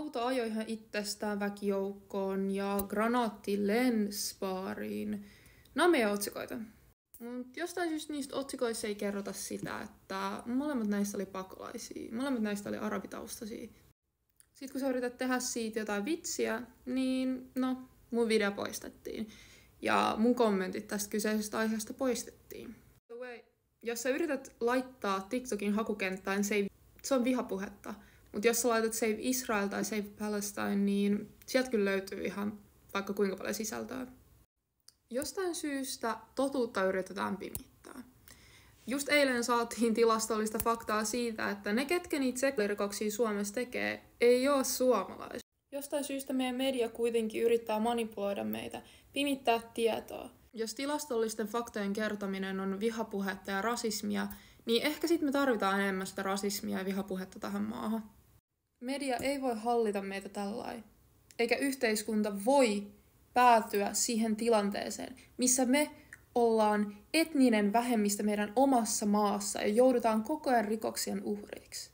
Auto ajoi ihan itsestään väkijoukkoon ja granaatti lensi baariin. Nämä on meidän otsikoita. Mut jostain syystä niistä otsikoissa ei kerrota sitä, että molemmat näistä oli pakolaisia. Molemmat näistä oli arabitaustaisia. Sitten kun sä yrität tehdä siitä jotain vitsiä, niin mun video poistettiin. Ja mun kommentit tästä kyseisestä aiheesta poistettiin. Jos sä yrität laittaa TikTokin hakukenttään, se on vihapuhetta. Mutta jos sä laitat Save Israel tai Save Palestine, niin sieltä kyllä löytyy ihan vaikka kuinka paljon sisältöä. Jostain syystä totuutta yritetään pimittää. Just eilen saatiin tilastollista faktaa siitä, että ne, ketkä niitä seksuaalirikoksia Suomessa tekee, ei ole suomalaisia. Jostain syystä meidän media kuitenkin yrittää manipuloida meitä, pimittää tietoa. Jos tilastollisten faktojen kertominen on vihapuhetta ja rasismia, niin ehkä sitten me tarvitaan enemmän sitä rasismia ja vihapuhetta tähän maahan. Media ei voi hallita meitä tällainen, eikä yhteiskunta voi päätyä siihen tilanteeseen, missä me ollaan etninen vähemmistö meidän omassa maassa ja joudutaan koko ajan rikoksien uhreiksi.